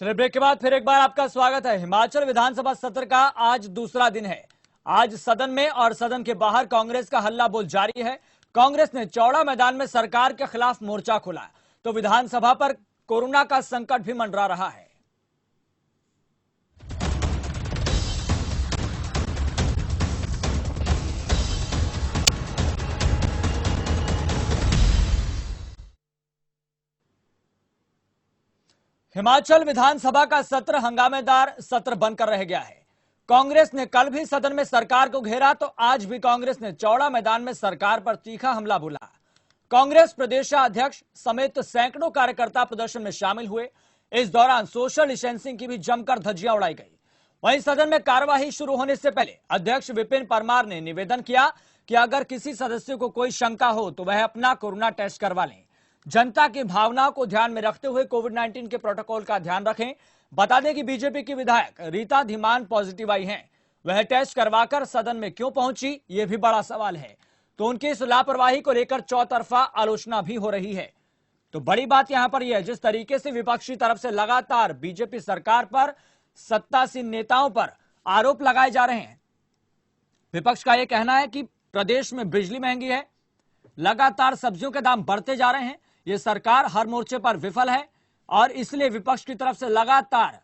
चलिए ब्रेक के बाद फिर एक बार आपका स्वागत है। हिमाचल विधानसभा सत्र का आज दूसरा दिन है। आज सदन में और सदन के बाहर कांग्रेस का हल्ला बोल जारी है। कांग्रेस ने चौड़ा मैदान में सरकार के खिलाफ मोर्चा खोला तो विधानसभा पर कोरोना का संकट भी मंडरा रहा है। हिमाचल विधानसभा का सत्र हंगामेदार सत्र बनकर रह गया है। कांग्रेस ने कल भी सदन में सरकार को घेरा तो आज भी कांग्रेस ने चौड़ा मैदान में सरकार पर तीखा हमला बोला। कांग्रेस प्रदेशाध्यक्ष समेत सैकड़ों कार्यकर्ता प्रदर्शन में शामिल हुए। इस दौरान सोशल डिस्टेंसिंग की भी जमकर धज्जियां उड़ाई गई। वहीं सदन में कार्यवाही शुरू होने से पहले अध्यक्ष विपिन परमार ने निवेदन किया कि अगर किसी सदस्य को कोई शंका हो तो वह अपना कोरोना टेस्ट करवा लें। जनता की भावनाओं को ध्यान में रखते हुए कोविड-19 के प्रोटोकॉल का ध्यान रखें। बता दें कि बीजेपी की विधायक रीता धीमान पॉजिटिव आई हैं। वह टेस्ट करवाकर सदन में क्यों पहुंची, यह भी बड़ा सवाल है। तो उनकी इस लापरवाही को लेकर चौतरफा आलोचना भी हो रही है। तो बड़ी बात यहां पर यह है, जिस तरीके से विपक्षी तरफ से लगातार बीजेपी सरकार पर, सत्तासीन नेताओं पर आरोप लगाए जा रहे हैं। विपक्ष का यह कहना है कि प्रदेश में बिजली महंगी है, लगातार सब्जियों के दाम बढ़ते जा रहे हैं, यह सरकार हर मोर्चे पर विफल है और इसलिए विपक्ष की तरफ से लगातार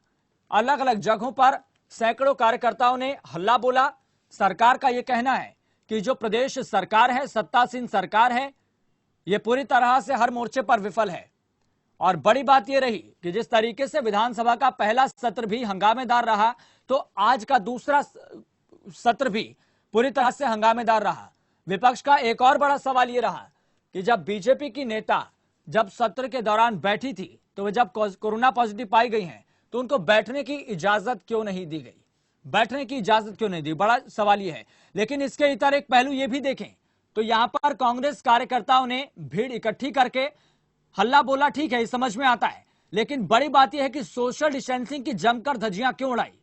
अलग अलग जगहों पर सैकड़ों कार्यकर्ताओं ने हल्ला बोला। सरकार का यह कहना है कि जो प्रदेश सरकार है, सत्तासीन सरकार है, यह पूरी तरह से हर मोर्चे पर विफल है। और बड़ी बात यह रही कि जिस तरीके से विधानसभा का पहला सत्र भी हंगामेदार रहा तो आज का दूसरा सत्र भी पूरी तरह से हंगामेदार रहा। विपक्ष का एक और बड़ा सवाल यह रहा कि जब बीजेपी की नेता जब सत्र के दौरान बैठी थी तो वे जब कोरोना पॉजिटिव पाई गई हैं तो उनको बैठने की इजाजत क्यों नहीं दी गई, बैठने की इजाजत क्यों नहीं दी, बड़ा सवाल यह है। लेकिन इसके इतर एक पहलू यह भी देखें तो यहां पर कांग्रेस कार्यकर्ताओं ने भीड़ इकट्ठी करके हल्ला बोला, ठीक है, समझ में आता है, लेकिन बड़ी बात यह है कि सोशल डिस्टेंसिंग की जमकर धज्जियां क्यों उड़ाई।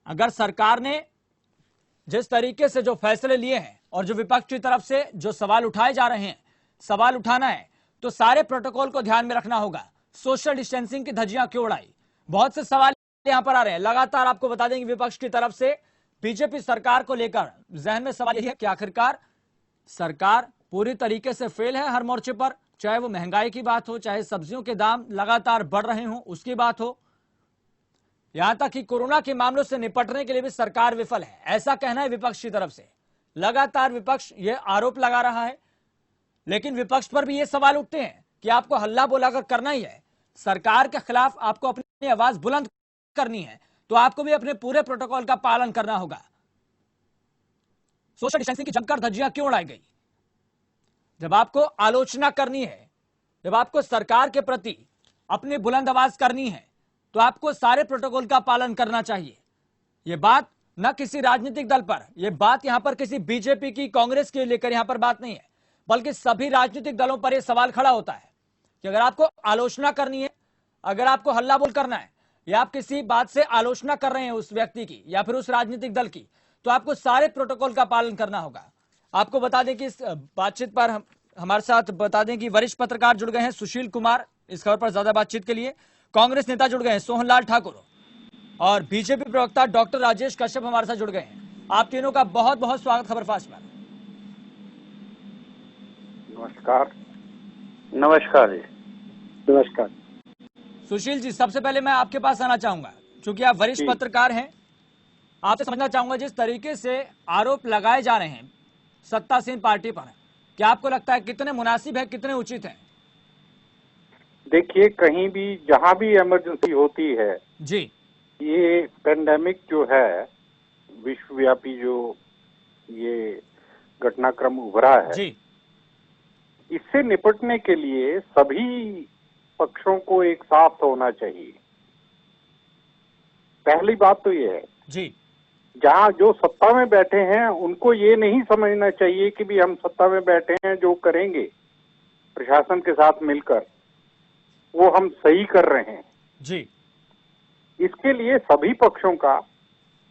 अगर सरकार ने जिस तरीके से जो फैसले लिए हैं और जो विपक्ष की तरफ से जो सवाल उठाए जा रहे हैं, सवाल उठाना है तो सारे प्रोटोकॉल को ध्यान में रखना होगा। सोशल डिस्टेंसिंग की धज्जियां क्यों उड़ाई, बहुत से सवाल यहां पर आ रहे हैं। लगातार आपको बता देंगे विपक्ष की तरफ से बीजेपी सरकार को लेकर जहन में सवाल यही है कि आखिरकार सरकार पूरी तरीके से फेल है हर मोर्चे पर, चाहे वो महंगाई की बात हो, चाहे सब्जियों के दाम लगातार बढ़ रहे हो उसकी बात हो, यहां तक कि कोरोना के मामलों से निपटने के लिए भी सरकार विफल है, ऐसा कहना है विपक्ष की तरफ से। लगातार विपक्ष यह आरोप लगा रहा है, लेकिन विपक्ष पर भी ये सवाल उठते हैं कि आपको हल्ला बोलाकर करना ही है, सरकार के खिलाफ आपको अपनी आवाज बुलंद करनी है तो आपको भी अपने पूरे प्रोटोकॉल का पालन करना होगा। सोशल डिस्टेंसिंग की जमकर धज्जियां क्यों उड़ाई गई? जब आपको आलोचना करनी है, जब आपको सरकार के प्रति अपनी बुलंद आवाज करनी है तो आपको सारे प्रोटोकॉल का पालन करना चाहिए। यह बात न किसी राजनीतिक दल पर, यह बात यहां पर किसी बीजेपी की, कांग्रेस के लेकर यहां पर बात नहीं है, बल्कि सभी राजनीतिक दलों पर यह सवाल खड़ा होता है कि अगर आपको आलोचना करनी है, अगर आपको हल्ला बोल करना है या आप किसी बात से आलोचना कर रहे हैं उस व्यक्ति की या फिर उस राजनीतिक दल की, तो आपको सारे प्रोटोकॉल का पालन करना होगा। आपको बता दें कि इस बातचीत पर हमारे साथ बता दें कि वरिष्ठ पत्रकार जुड़ गए हैं सुशील कुमार, इस खबर पर ज्यादा बातचीत के लिए। कांग्रेस नेता जुड़ गए हैं सोहनलाल ठाकुर और बीजेपी प्रवक्ता डॉक्टर राजेश कश्यप हमारे साथ जुड़ गए हैं। आप तीनों का बहुत बहुत स्वागत खबरफास्ट में। नमस्कार। नमस्कार जी। नमस्कार। सुशील जी, सबसे पहले मैं आपके पास आना चाहूंगा, क्योंकि आप वरिष्ठ पत्रकार हैं, आपसे समझना चाहूंगा जिस तरीके से आरोप लगाए जा रहे हैं सत्तासीन पार्टी पर, क्या आपको लगता है कितने मुनासिब है, कितने उचित हैं? देखिए, कहीं भी जहां भी इमरजेंसी होती है जी, ये पेंडेमिक जो है, विश्वव्यापी जो ये घटनाक्रम उभरा है जी, इससे निपटने के लिए सभी पक्षों को एक साथ होना चाहिए। पहली बात तो ये है जी, जहां जो सत्ता में बैठे हैं उनको ये नहीं समझना चाहिए कि भी हम सत्ता में बैठे हैं, जो करेंगे प्रशासन के साथ मिलकर वो हम सही कर रहे हैं जी। इसके लिए सभी पक्षों का,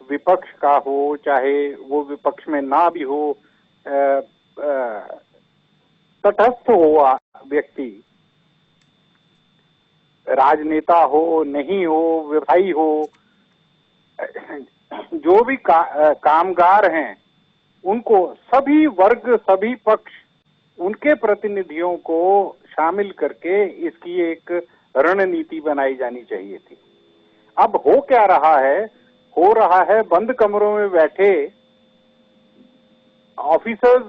विपक्ष का हो चाहे वो विपक्ष में ना भी हो, तटस्थ हो व्यक्ति, राजनेता हो नहीं हो, व्यवसायी हो, जो भी कामगार हैं, उनको सभी वर्ग, सभी पक्ष, उनके प्रतिनिधियों को शामिल करके इसकी एक रणनीति बनाई जानी चाहिए थी। अब हो क्या रहा है? हो रहा है बंद कमरों में बैठे ऑफिसर्स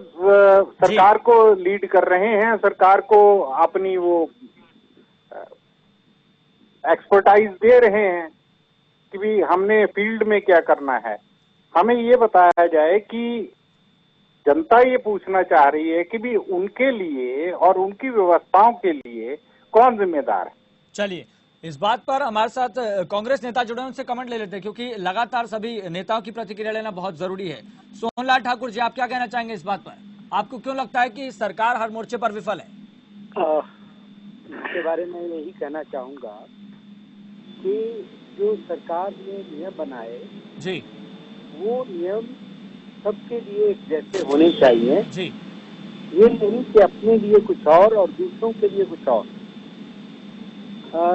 सरकार को लीड कर रहे हैं, सरकार को अपनी वो एक्सपर्टाइज दे रहे हैं कि भी हमने फील्ड में क्या करना है। हमें ये बताया जाए कि जनता ये पूछना चाह रही है कि भी उनके लिए और उनकी व्यवस्थाओं के लिए कौन जिम्मेदार है। चलिए, इस बात पर हमारे साथ कांग्रेस नेता जुड़े हैं, उनसे कमेंट ले लेते हैं, क्योंकि लगातार सभी नेताओं की प्रतिक्रिया लेना बहुत जरूरी है। सोहनलाल ठाकुर जी, आप क्या कहना चाहेंगे इस बात पर? आपको क्यों लगता है कि सरकार हर मोर्चे पर विफल है? इसके बारे में यही कहना चाहूंगा कि जो सरकार ने नियम बनाए जी, वो नियम सबके लिए एक जैसे होने चाहिए जी। ये नहीं कि अपने लिए कुछ और दूसरों के लिए कुछ और।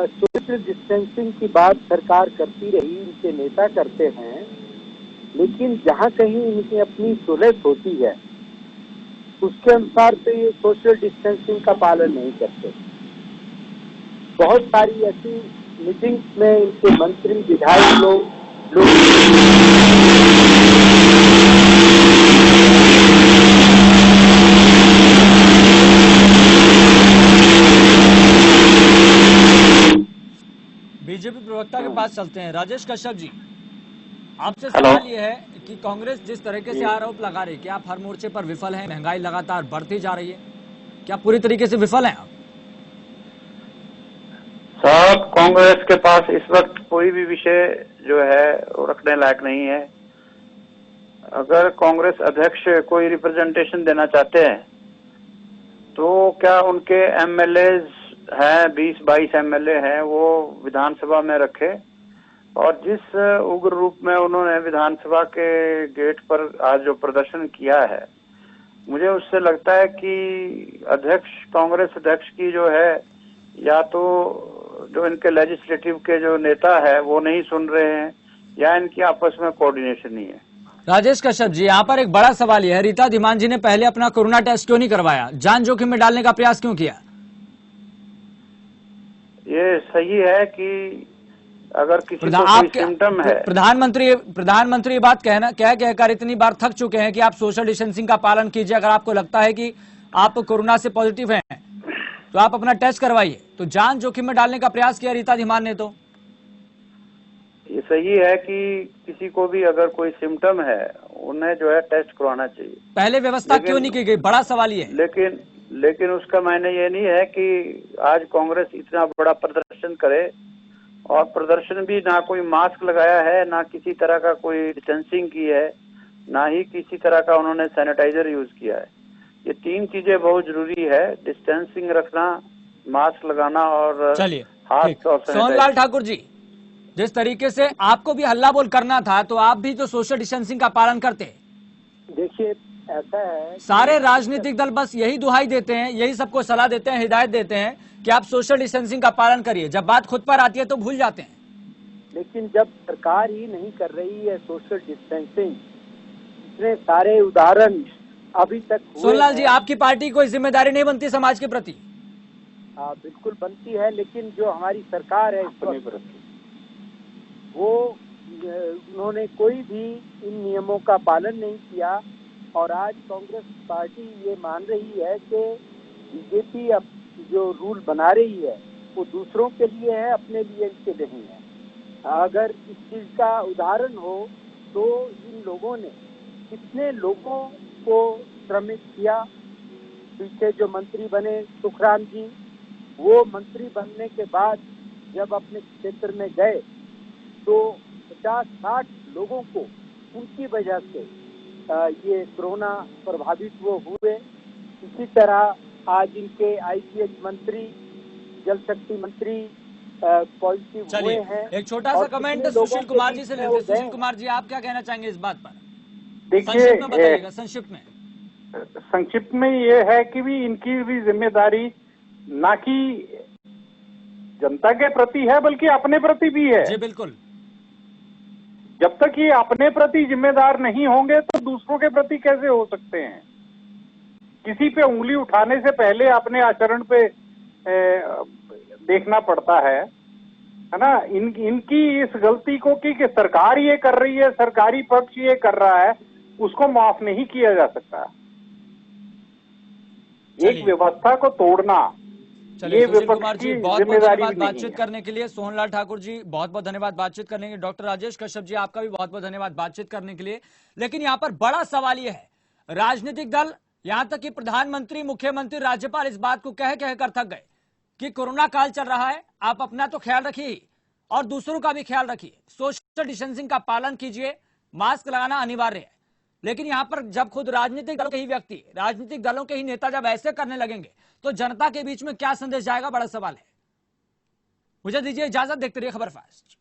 सोशल डिस्टेंसिंग की बात सरकार करती रही, इनके नेता करते हैं, लेकिन जहाँ कहीं इनकी अपनी सहूलियत होती है उसके अनुसार से ये सोशल डिस्टेंसिंग का पालन नहीं करते। बहुत सारी ऐसी मीटिंग्स में इनके मंत्री, विधायक लोग बीजेपी प्रवक्ता के पास चलते हैं। राजेश कश्यप जी, आपसे सवाल ये है कि कांग्रेस जिस तरीके से आरोप लगा रही है कि आप हर मोर्चे पर विफल हैं, महंगाई लगातार बढ़ती जा रही है, क्या पूरी तरीके से विफल हैं आप? साहब, कांग्रेस के पास इस वक्त कोई भी विषय जो है वो रखने लायक नहीं है। अगर कांग्रेस अध्यक्ष कोई रिप्रेजेंटेशन देना चाहते हैं तो क्या उनके एमएलएज हैं, 20-22 एमएलए हैं, वो विधानसभा में रखे। और जिस उग्र रूप में उन्होंने विधानसभा के गेट पर आज जो प्रदर्शन किया है, मुझे उससे लगता है कि कांग्रेस अध्यक्ष की जो है, या तो जो इनके लेजिस्लेटिव के जो नेता है वो नहीं सुन रहे हैं, या इनकी आपस में कोऑर्डिनेशन नहीं है। राजेश कश्यप जी, यहाँ पर एक बड़ा सवाल यह है, रीता धीमान जी ने पहले अपना कोरोना टेस्ट क्यों नहीं करवाया? जान जोखिम में डालने का प्रयास क्यों किया? ये सही है कि अगर किसी को कोई सिम्टम है, प्रधानमंत्री ये बात कहकर इतनी बार थक चुके हैं कि आप सोशल डिस्टेंसिंग का पालन कीजिए। अगर आपको लगता है कि आप कोरोना से पॉजिटिव हैं तो आप अपना टेस्ट करवाइए। तो जान जोखिम में डालने का प्रयास किया रीता धीमान ने। तो ये सही है कि किसी को भी अगर कोई सिम्टम है उन्हें जो है टेस्ट करवाना चाहिए। पहले व्यवस्था क्यों नहीं की गई? बड़ा सवाल ये है। लेकिन उसका मायने ये नहीं है कि आज कांग्रेस इतना बड़ा प्रदर्शन करे, और प्रदर्शन भी ना कोई मास्क लगाया है, ना किसी तरह का कोई डिस्टेंसिंग की है, ना ही किसी तरह का उन्होंने सैनिटाइजर यूज किया है। ये तीन चीजें बहुत जरूरी है, डिस्टेंसिंग रखना, मास्क लगाना और चलिए हाथ और सोहनलाल ठाकुर जी, जिस तरीके से आपको भी हल्ला बोल करना था तो आप भी तो सोशल डिस्टेंसिंग का पालन करते। देखिए, ऐसा है, सारे राजनीतिक दल बस यही दुहाई देते हैं, यही सबको सलाह देते हैं, हिदायत देते हैं कि आप सोशल डिस्टेंसिंग का पालन करिए। जब बात खुद पर आती है तो भूल जाते हैं। लेकिन जब सरकार ही नहीं कर रही है सोशल डिस्टेंसिंग, इतने सारे उदाहरण अभी तक हुए। सोहनलाल जी, आपकी पार्टी कोई जिम्मेदारी नहीं बनती समाज के प्रति? बिल्कुल बनती है, लेकिन जो हमारी सरकार है वो उन्होंने कोई भी इन नियमों का पालन नहीं किया। और आज कांग्रेस पार्टी ये मान रही है कि बीजेपी अब जो रूल बना रही है वो दूसरों के लिए है, अपने लिए इसके नहीं है। अगर इस चीज का उदाहरण हो तो इन लोगों ने कितने लोगों को श्रमिक किया। पीछे जो मंत्री बने सुखराम जी, वो मंत्री बनने के बाद जब अपने क्षेत्र में गए तो 50-60 लोगों को उनकी वजह से ये कोरोना प्रभावित वो हुए। इसी तरह आज इनके आईपीएस मंत्री, जल शक्ति मंत्री पॉजिटिव हुए हैं। एक छोटा सा कमेंट सुशील कुमार जी से लेते हैं। सुशील कुमार जी, आप क्या कहना चाहेंगे इस बात पर? देखिए, बताइएगा संक्षिप्त में ये है कि भी इनकी भी जिम्मेदारी ना कि जनता के प्रति है बल्कि अपने प्रति भी है। जी बिल्कुल। जब तक ये अपने प्रति जिम्मेदार नहीं होंगे तो दूसरों के प्रति कैसे हो सकते हैं? किसी पे उंगली उठाने से पहले अपने आचरण पे देखना पड़ता है ना। इनकी इस गलती को कि सरकार ये कर रही है, सरकारी पक्ष ये कर रहा है, उसको माफ नहीं किया जा सकता। एक व्यवस्था को तोड़ना, चलिए सुशील कुमार जी बहुत बहुत धन्यवाद नहीं बातचीत करने के लिए। सोहनलाल ठाकुर जी बहुत बहुत धन्यवाद बातचीत करने के लिए। डॉक्टर राजेश कश्यप जी आपका भी बहुत बहुत धन्यवाद बातचीत करने के लिए। लेकिन यहाँ पर बड़ा सवाल यह है, राजनीतिक दल यहाँ तक कि प्रधानमंत्री, मुख्यमंत्री, राज्यपाल इस बात को कह कर थक गए कि कोरोना काल चल रहा है, आप अपना तो ख्याल रखिए और दूसरों का भी ख्याल रखिए, सोशल डिस्टेंसिंग का पालन कीजिए, मास्क लगाना अनिवार्य है। लेकिन यहां पर जब खुद राजनीतिक दलों के ही व्यक्ति, राजनीतिक दलों के ही नेता जब ऐसे करने लगेंगे तो जनता के बीच में क्या संदेश जाएगा, बड़ा सवाल है। मुझे दीजिए इजाजत, देखते रहिए खबर फास्ट।